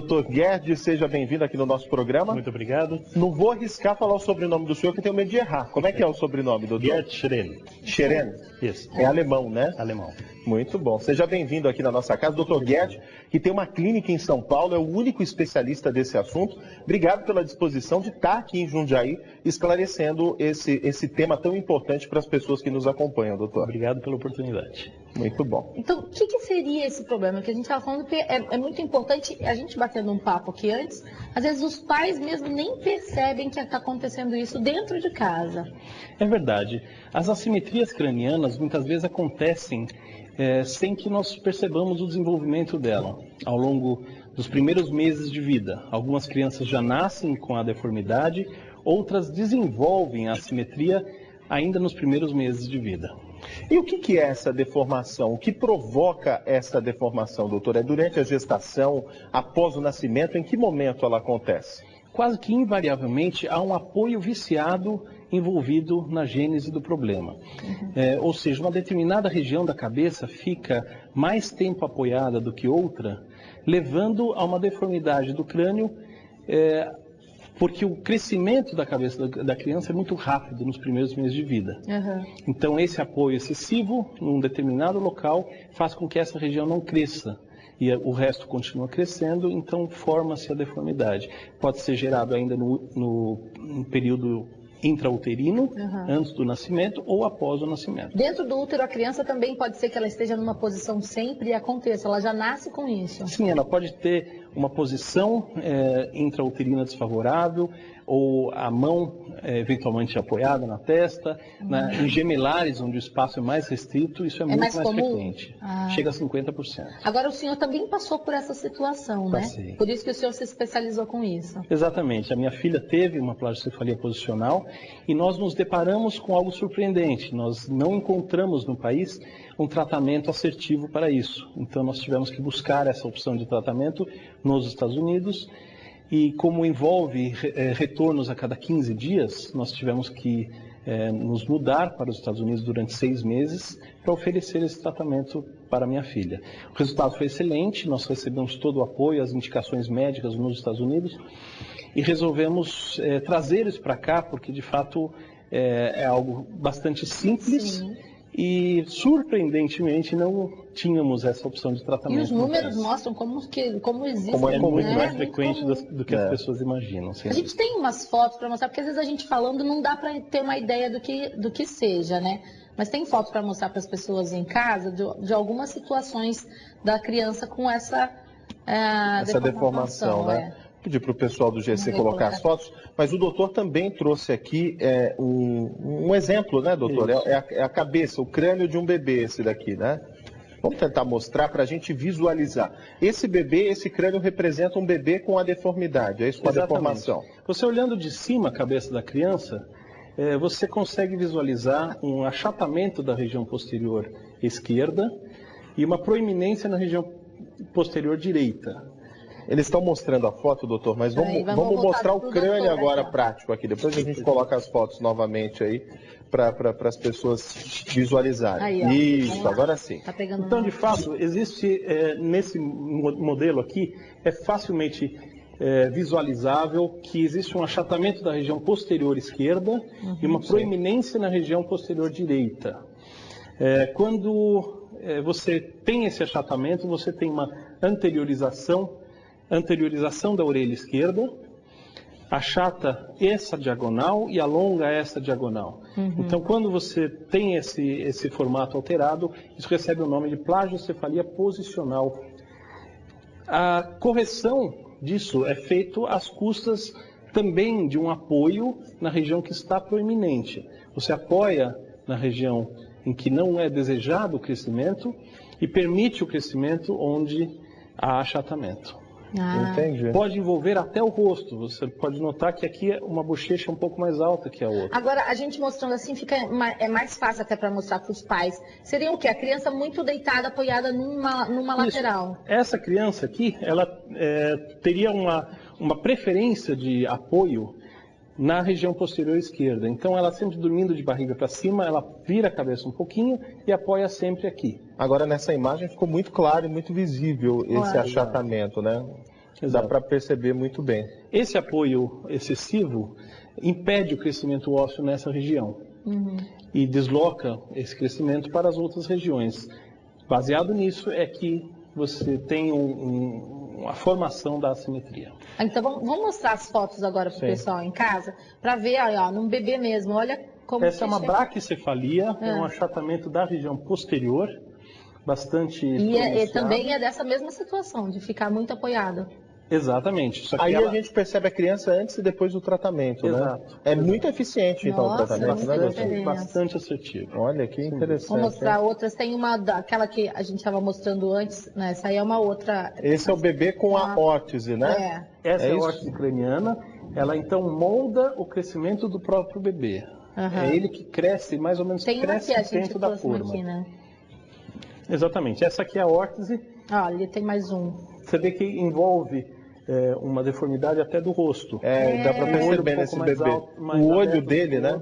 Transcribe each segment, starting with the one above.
Dr. Guedes, seja bem-vindo aqui no nosso programa. Muito obrigado. Não vou arriscar falar o sobrenome do senhor, que eu tenho medo de errar. Como é que é o sobrenome, doutor? Gerd Scheren. Scheren? Isso. É alemão, né? Alemão. Muito bom. Seja bem-vindo aqui na nossa casa, Dr. Guedes, que tem uma clínica em São Paulo, é o único especialista desse assunto. Obrigado pela disposição de estar aqui em Jundiaí, esclarecendo esse tema tão importante para as pessoas que nos acompanham, doutor. Obrigado pela oportunidade. Muito bom. Então, o que seria esse problema? Que a gente estava falando que é muito importante, a gente batendo um papo aqui antes, às vezes os pais mesmo nem percebem que está acontecendo isso dentro de casa. É verdade. As assimetrias cranianas muitas vezes acontecem sem que nós percebamos o desenvolvimento dela ao longo dos primeiros meses de vida. Algumas crianças já nascem com a deformidade, outras desenvolvem a assimetria ainda nos primeiros meses de vida. E o que é essa deformação? O que provoca essa deformação, doutor? É durante a gestação, após o nascimento? Em que momento ela acontece? Quase que invariavelmente há um apoio viciado envolvido na gênese do problema. Ou seja, uma determinada região da cabeça fica mais tempo apoiada do que outra, levando a uma deformidade do crânio, porque o crescimento da cabeça da criança é muito rápido nos primeiros meses de vida. Então, esse apoio excessivo num determinado local faz com que essa região não cresça. E o resto continua crescendo, então forma-se a deformidade. Pode ser gerado ainda no período intrauterino, antes do nascimento ou após o nascimento. Dentro do útero, a criança também pode ser que ela esteja numa posição sempre e aconteça, ela já nasce com isso? Sim, ela pode ter uma posição intrauterina desfavorável, ou a mão eventualmente apoiada na testa, em gemelares, onde o espaço é mais restrito, isso é muito mais frequente. Chega a 50%. Agora, o senhor também passou por essa situação, né? Passei. Por isso que o senhor se especializou com isso. Exatamente. A minha filha teve uma plagiocefalia posicional e nós nos deparamos com algo surpreendente. Nós não encontramos no país um tratamento assertivo para isso. Então, nós tivemos que buscar essa opção de tratamento nos Estados Unidos. E como envolve retornos a cada 15 dias, nós tivemos que nos mudar para os Estados Unidos durante 6 meses para oferecer esse tratamento para minha filha. O resultado foi excelente, nós recebemos todo o apoio, as indicações médicas nos Estados Unidos e resolvemos trazer isso para cá, porque de fato é algo bastante simples. Sim. E, surpreendentemente, não tínhamos essa opção de tratamento. E os números mostram como existe. Como é muito mais frequente do que as pessoas imaginam. A gente tem umas fotos para mostrar, porque às vezes a gente falando não dá para ter uma ideia do que seja, né? Mas tem fotos para mostrar para as pessoas em casa de algumas situações da criança com essa deformação, né? Pedir para o pessoal do GC colocar as fotos, mas o doutor também trouxe aqui um exemplo, né, doutor? É a cabeça, o crânio de um bebê esse daqui, né? Vamos tentar mostrar para a gente visualizar. Esse bebê, esse crânio representa um bebê com a deformidade, é isso, com a deformação. Você olhando de cima a cabeça da criança, você consegue visualizar um achatamento da região posterior esquerda e uma proeminência na região posterior direita. Eles estão mostrando a foto, doutor, mas vamos mostrar o crânio agora prático aqui. Depois a gente coloca as fotos novamente aí para as pessoas visualizarem. Aí, isso, agora sim. Tá pegando então, de fato, existe nesse modelo aqui, é facilmente visualizável que existe um achatamento da região posterior esquerda e uma proeminência na região posterior direita. Quando você tem esse achatamento, você tem uma anteriorização da orelha esquerda, achata essa diagonal e alonga essa diagonal. Então, quando você tem esse formato alterado, isso recebe o nome de plagiocefalia posicional. A correção disso é feita às custas também de um apoio na região que está proeminente. Você apoia na região em que não é desejado o crescimento e permite o crescimento onde há achatamento. Entendi. Pode envolver até o rosto. Você pode notar que aqui é uma bochecha um pouco mais alta que a outra. Agora, a gente mostrando assim, é mais fácil até para mostrar para os pais. Seria o quê? A criança muito deitada, apoiada numa lateral. Essa criança aqui, ela teria uma preferência de apoio na região posterior esquerda. Então, ela sempre dormindo de barriga para cima, ela vira a cabeça um pouquinho e apoia sempre aqui. Agora, nessa imagem ficou muito claro e muito visível esse achatamento, né? Dá para perceber muito bem. Esse apoio excessivo impede o crescimento ósseo nessa região e desloca esse crescimento para as outras regiões. Baseado nisso é que você tem a formação da assimetria. Então vamos mostrar as fotos agora para o pessoal em casa, para ver, ó, num bebê mesmo, olha como... Essa é uma braquicefalia, é um achatamento da região posterior, bastante e também é dessa mesma situação, de ficar muito apoiado. Exatamente. Só que aí a gente percebe a criança antes e depois do tratamento, Exato. né? É muito eficiente, então, o tratamento, né, doutor? Bastante assertivo. Olha que interessante. Vou mostrar outras. Tem aquela que a gente estava mostrando antes, né? Essa aí é uma outra. Esse é o bebê com a órtese, né? Essa é a órtese craniana. Ela, então, molda o crescimento do próprio bebê. É ele que cresce, mais ou menos, cresce dentro da forma. Aqui, né? Exatamente. Essa aqui é a órtese. Ali tem mais um. Você vê que envolve uma deformidade até do rosto. Dá para perceber nesse bebê. O olho dele, né?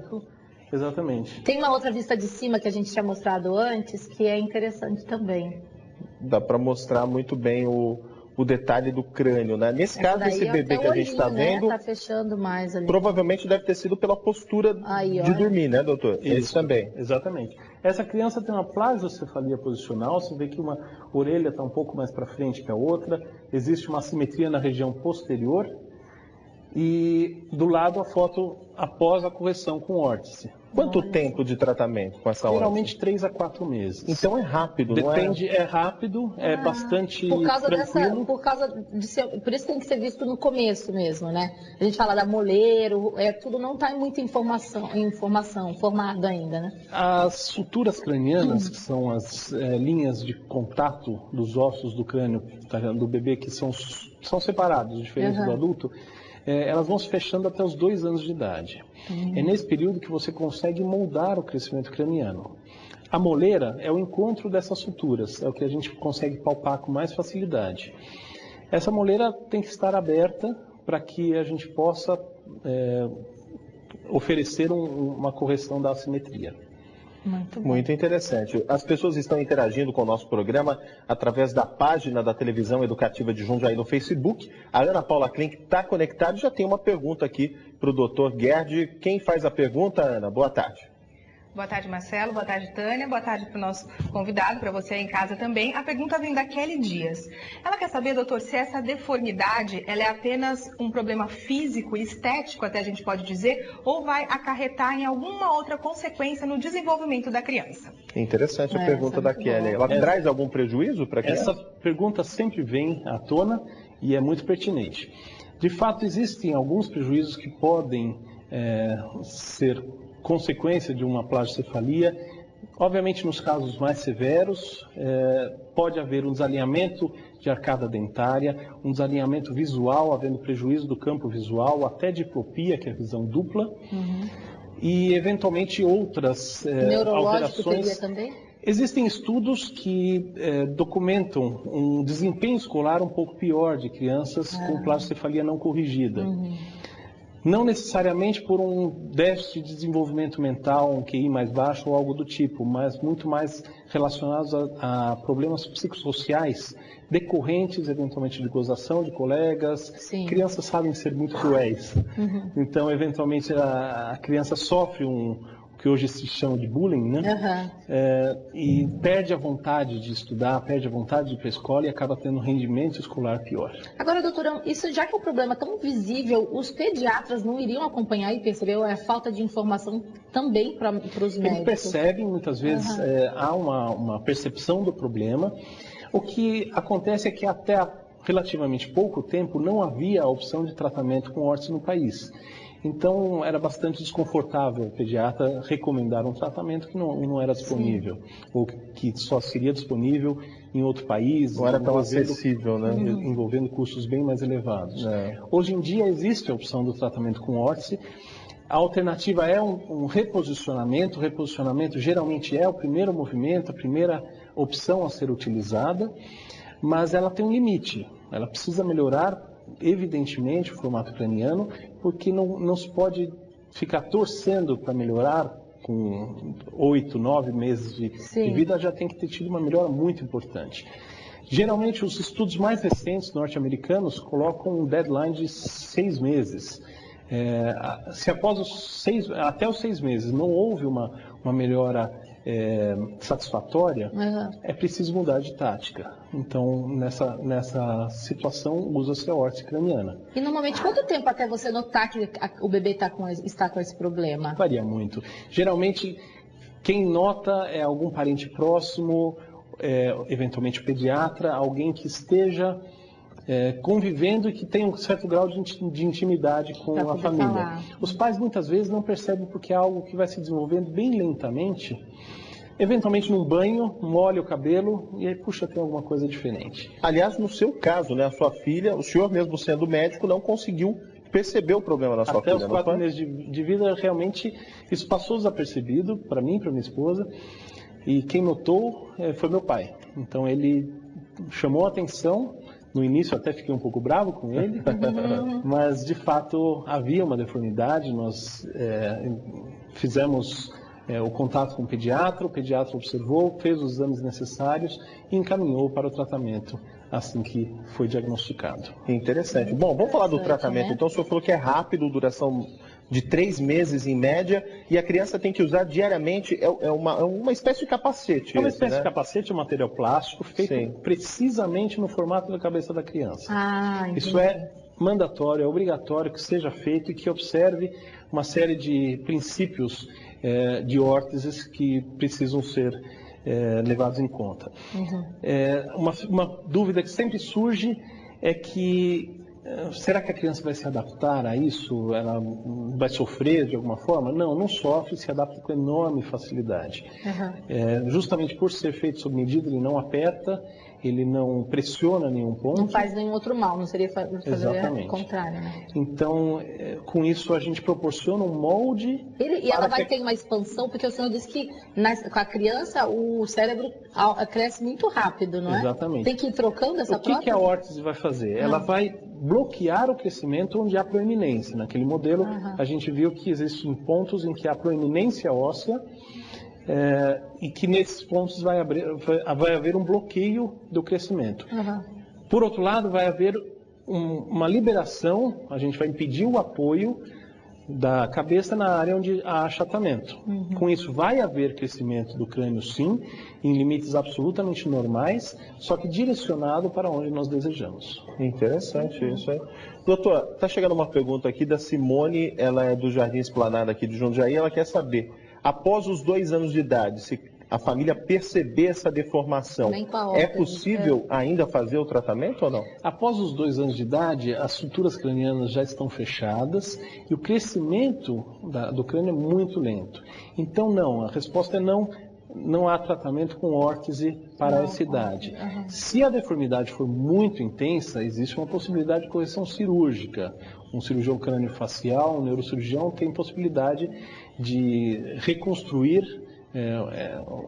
Exatamente. Tem uma outra vista de cima que a gente tinha mostrado antes, que é interessante também. Dá para mostrar muito bem o detalhe do crânio, né? Nesse caso, esse bebê que a gente está vendo, tá fechando mais ali. Provavelmente deve ter sido pela postura de dormir, né, doutor? Isso também. Exatamente. Essa criança tem uma plasiocefalia posicional, você vê que uma orelha está um pouco mais para frente que a outra, existe uma assimetria na região posterior, e do lado a foto após a correção com órtese. Quanto tempo de tratamento com essa órtese? Geralmente 3 a 4 meses. Então é rápido, Depende, é rápido, é bastante tranquilo. Por isso tem que ser visto no começo mesmo, né? A gente fala da moleiro, tudo não está em muita informação formado ainda, né? As suturas cranianas, que são as linhas de contato dos ossos do crânio do bebê, que são separados, diferente do adulto, elas vão se fechando até os 2 anos de idade. É nesse período que você consegue moldar o crescimento craniano. A moleira é o encontro dessas suturas, é o que a gente consegue palpar com mais facilidade. Essa moleira tem que estar aberta para que a gente possa oferecer uma correção da assimetria. Muito interessante. As pessoas estão interagindo com o nosso programa através da página da Televisão Educativa de Jundiaí no Facebook. A Ana Paula Klink está conectada e já tem uma pergunta aqui para o Dr. Gerd. Quem faz a pergunta, Ana? Boa tarde. Boa tarde, Marcelo. Boa tarde, Tânia. Boa tarde para o nosso convidado, para você aí em casa também. A pergunta vem da Kelly Dias. Ela quer saber, doutor, se essa deformidade ela é apenas um problema físico, estético, até a gente pode dizer, ou vai acarretar em alguma outra consequência no desenvolvimento da criança? Interessante a pergunta da Kelly. Ela traz algum prejuízo para a criança? Essa pergunta sempre vem à tona e é muito pertinente. De fato, existem alguns prejuízos que podem ser consequência de uma plagiocefalia. Obviamente, nos casos mais severos, pode haver um desalinhamento de arcada dentária, um desalinhamento visual, havendo prejuízo do campo visual, até diplopia, que é a visão dupla, e eventualmente outras alterações. Seria também? Existem estudos que documentam um desempenho escolar um pouco pior de crianças com plagiocefalia não corrigida. Não necessariamente por um déficit de desenvolvimento mental, um QI mais baixo ou algo do tipo, mas muito mais relacionados a problemas psicossociais decorrentes, eventualmente, de gozação de colegas. Sim. Crianças sabem ser muito cruéis. Então, eventualmente, a criança sofre que hoje se chama de bullying, né? E perde a vontade de estudar, perde a vontade de ir para a escola e acaba tendo um rendimento escolar pior. Agora, doutora, isso já que é um problema tão visível, os pediatras não iriam acompanhar e perceber a falta de informação também para os médicos? Eles percebem, muitas vezes, há uma percepção do problema. O que acontece é que até há relativamente pouco tempo não havia a opção de tratamento com órtese no país. Então, era bastante desconfortável o pediatra recomendar um tratamento que não era disponível, ou que só seria disponível em outro país. Não era tão acessível, né? Envolvendo custos bem mais elevados. Hoje em dia, existe a opção do tratamento com órtese. A alternativa é um reposicionamento. O reposicionamento geralmente é o primeiro movimento, a primeira opção a ser utilizada, mas ela tem um limite. Ela precisa melhorar, evidentemente, o formato craniano, porque não se pode ficar torcendo para melhorar com 8, 9 meses de vida, já tem que ter tido uma melhora muito importante. Geralmente, os estudos mais recentes norte-americanos colocam um deadline de 6 meses. Se após até os 6 meses não houve uma melhora satisfatória, é preciso mudar de tática. Então, nessa situação, usa-se a órtese craniana. E normalmente, quanto tempo até você notar que o bebê está com esse problema? Varia muito. Geralmente, quem nota é algum parente próximo, eventualmente o pediatra, alguém que esteja convivendo e que tenha um certo grau de intimidade com a família. Falar. Os pais muitas vezes não percebem porque é algo que vai se desenvolvendo bem lentamente. Eventualmente num banho, molha o cabelo e aí, puxa, tem alguma coisa diferente. Aliás, no seu caso, né, a sua filha, o senhor mesmo sendo médico, não conseguiu perceber o problema da sua filha. Até os 4 meses de vida, realmente, isso passou desapercebido para mim, para minha esposa. E quem notou foi meu pai. Então ele chamou a atenção. No início até fiquei um pouco bravo com ele, mas de fato havia uma deformidade. Nós fizemos o contato com o pediatra observou, fez os exames necessários e encaminhou para o tratamento assim que foi diagnosticado. Interessante. Bom, vamos falar do tratamento. Então, o senhor falou que é rápido, duração de 3 meses em média, e a criança tem que usar diariamente, uma espécie de capacete. É uma espécie de capacete, um material plástico, feito precisamente no formato da cabeça da criança. Isso é mandatório, é obrigatório que seja feito e que observe uma série de princípios de órteses que precisam ser levados em conta. Uma dúvida que sempre surge é que será que a criança vai se adaptar a isso? Ela vai sofrer de alguma forma? Não sofre, se adapta com enorme facilidade. Justamente por ser feito sob medida, ele não aperta, ele não pressiona nenhum ponto. Não faz nenhum outro mal, não seria fazer o contrário, né? Então, com isso a gente proporciona um molde... E ela vai ter uma expansão, porque o senhor disse que com a criança o cérebro cresce muito rápido, não é? Exatamente. Tem que ir trocando essa prótese? O que a órtese vai fazer? Ela vai bloquear o crescimento onde há proeminência. Naquele modelo, a gente viu que existem pontos em que há proeminência óssea, e que nesses pontos vai haver um bloqueio do crescimento. Por outro lado, vai haver uma liberação, a gente vai impedir o apoio da cabeça na área onde há achatamento. Com isso, vai haver crescimento do crânio, sim, em limites absolutamente normais, só que direcionado para onde nós desejamos. Interessante isso aí. Doutor, está chegando uma pergunta aqui da Simone, ela é do Jardim Esplanada aqui de Jundiaí, ela quer saber, após os 2 anos de idade, se a família perceber essa deformação, é possível ainda fazer o tratamento ou não? Após os 2 anos de idade, as estruturas cranianas já estão fechadas e o crescimento do crânio é muito lento. Então, não, a resposta é não. Não há tratamento com órtese para essa idade. Se a deformidade for muito intensa, existe uma possibilidade de correção cirúrgica. Um cirurgião crânio-facial, um neurocirurgião tem possibilidade de reconstruir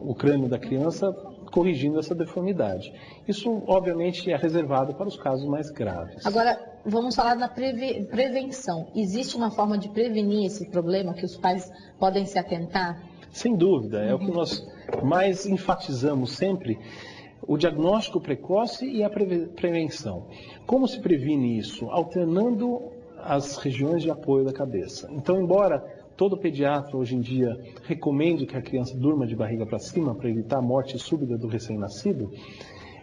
o crânio da criança corrigindo essa deformidade. Isso, obviamente, é reservado para os casos mais graves. Agora, vamos falar da prevenção. Existe uma forma de prevenir esse problema que os pais podem se atentar? Sem dúvida, é o que nós mais enfatizamos sempre, o diagnóstico precoce e a prevenção. Como se previne isso? Alternando as regiões de apoio da cabeça. Então, embora todo pediatra hoje em dia recomende que a criança durma de barriga para cima para evitar a morte súbita do recém-nascido,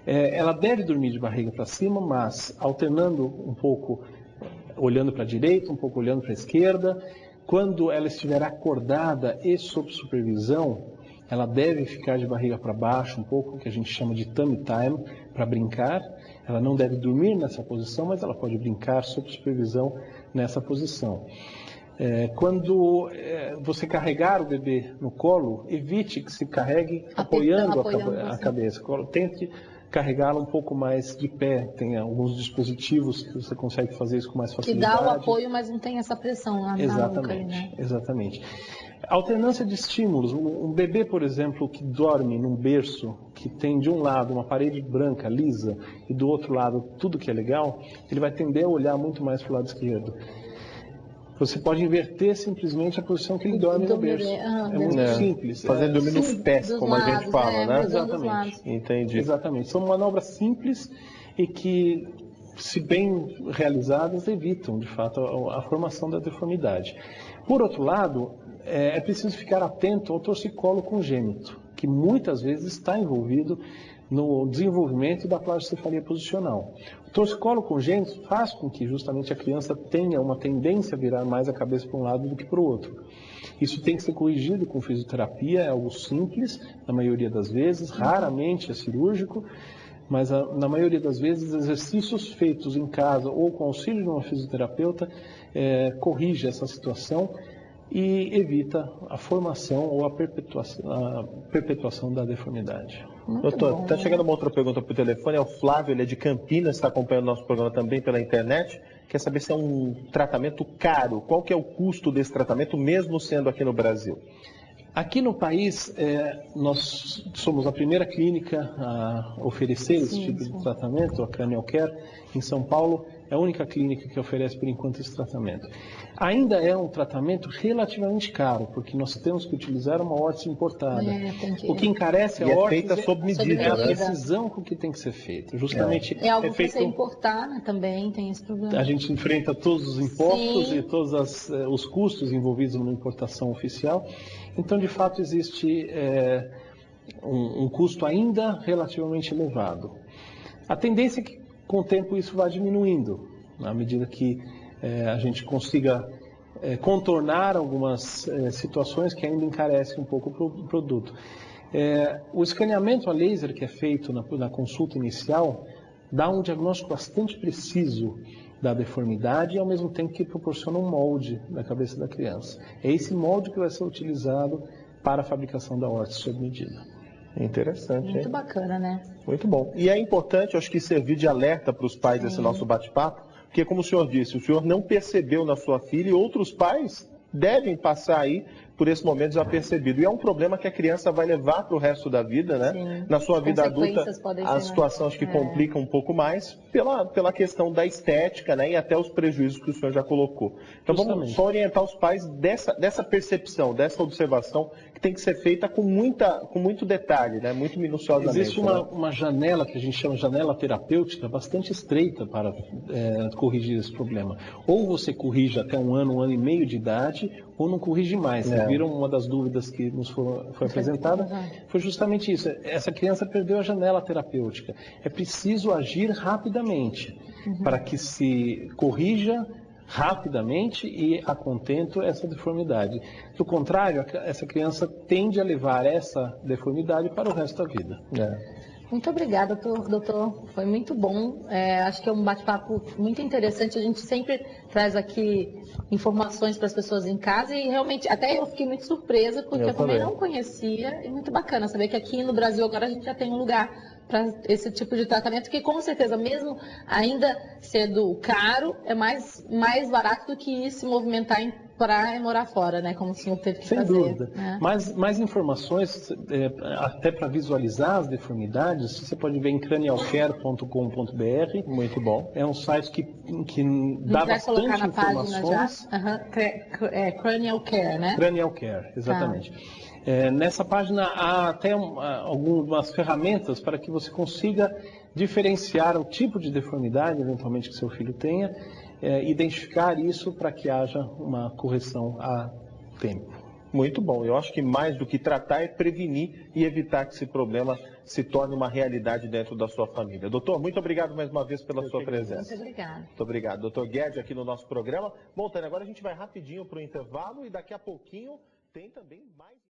ela deve dormir de barriga para cima, mas alternando um pouco, olhando para a direita, um pouco olhando para a esquerda. Quando ela estiver acordada e sob supervisão, ela deve ficar de barriga para baixo, um pouco, que a gente chama de tummy time, para brincar. Ela não deve dormir nessa posição, mas ela pode brincar sob supervisão nessa posição. Quando você carregar o bebê no colo, evite que se carregue apoiando a cabeça. Tente carregá-la um pouco mais de pé. Tem alguns dispositivos que você consegue fazer isso com mais facilidade. Que dá o apoio, mas não tem essa pressão lá na nuca, né? Exatamente. Alternância de estímulos. Um bebê, por exemplo, que dorme num berço que tem de um lado uma parede branca, lisa, e do outro lado tudo que é legal, ele vai tender a olhar muito mais para o lado esquerdo. Você pode inverter simplesmente a posição que ele dorme no berço. É muito simples. Fazer dormir nos pés, como a gente fala, né? Exatamente. Entendi. Exatamente. São manobras simples e que, se bem realizadas, evitam, de fato, a formação da deformidade. Por outro lado, é preciso ficar atento ao torcicolo congênito, que muitas vezes está envolvido no desenvolvimento da plagiocefalea posicional. O torcicolo congênito faz com que justamente a criança tenha uma tendência a virar mais a cabeça para um lado do que para o outro. Isso tem que ser corrigido com fisioterapia, é algo simples, na maioria das vezes, raramente é cirúrgico, mas na maioria das vezes exercícios feitos em casa ou com auxílio de uma fisioterapeuta corrige essa situação e evita a formação ou a perpetuação da deformidade. Doutor, está chegando uma outra pergunta por telefone, é o Flávio, ele é de Campinas, está acompanhando o nosso programa também pela internet, quer saber se é um tratamento caro, qual que é o custo desse tratamento, mesmo sendo aqui no Brasil? Aqui no país, nós somos a primeira clínica a oferecer esse tipo de tratamento, a Cranial Care. Em São Paulo, é a única clínica que oferece, por enquanto, esse tratamento. Ainda é um tratamento relativamente caro, porque nós temos que utilizar uma órtese importada. O que encarece a órtese feita sob medida, é a precisão com que tem que ser feita. Justamente é algo que você importar, né? Também tem esse problema. A gente enfrenta todos os impostos e todos os custos envolvidos numa importação oficial. Então, de fato, existe um custo ainda relativamente elevado. A tendência é que, com o tempo, isso vai diminuindo, à medida que a gente consiga contornar algumas situações que ainda encarecem um pouco o produto. O escaneamento a laser que é feito na consulta inicial dá um diagnóstico bastante preciso da deformidade e, ao mesmo tempo, que proporciona um molde da cabeça da criança. É esse molde que vai ser utilizado para a fabricação da órtese sob medida. Interessante, Muito bacana, né? Muito bom. E é importante, acho que, servir de alerta para os pais desse nosso bate-papo, porque, como o senhor disse, o senhor não percebeu na sua filha e outros pais devem passar aí por esse momento já percebido. E é um problema que a criança vai levar para o resto da vida, né? Sim. Na sua vida adulta, a situação acho que complica um pouco mais pela questão da estética, né? E até os prejuízos que o senhor já colocou. Então vamos só orientar os pais dessa percepção, dessa observação, que tem que ser feita com muito detalhe, né? Muito minuciosamente. Existe uma janela que a gente chama de janela terapêutica bastante estreita para corrigir esse problema. Ou você corrige até um ano e meio de idade, ou não corrige mais. Vocês viram uma das dúvidas que nos foi apresentada? Foi justamente isso. Essa criança perdeu a janela terapêutica. É preciso agir rapidamente para que se corrija rapidamente e a contento essa deformidade. Do contrário, essa criança tende a levar essa deformidade para o resto da vida. Muito obrigada, doutor. Foi muito bom. Acho que é um bate-papo muito interessante. A gente sempre traz aqui informações para as pessoas em casa e realmente, até eu fiquei muito surpresa, porque eu também não conhecia. E muito bacana saber que aqui no Brasil agora a gente já tem um lugar para esse tipo de tratamento, que com certeza, mesmo ainda sendo caro, é mais barato do que ir se movimentar para morar fora, né? Como o senhor teve que fazer. Sem dúvida. Mais informações, até para visualizar as deformidades, você pode ver em cranialcare.com.br. Muito bom. É um site que dá bastante informações. Cranial Care, né? Cranial Care, exatamente. Nessa página há até algumas ferramentas para que você consiga diferenciar o tipo de deformidade, eventualmente, que seu filho tenha, identificar isso para que haja uma correção a tempo. Muito bom. Eu acho que mais do que tratar é prevenir e evitar que esse problema se torne uma realidade dentro da sua família. Doutor, muito obrigado mais uma vez pela sua presença. Muito obrigada. Muito obrigado. Doutor Guedes aqui no nosso programa. Bom, Tânia, agora a gente vai rapidinho para o intervalo e daqui a pouquinho tem também mais...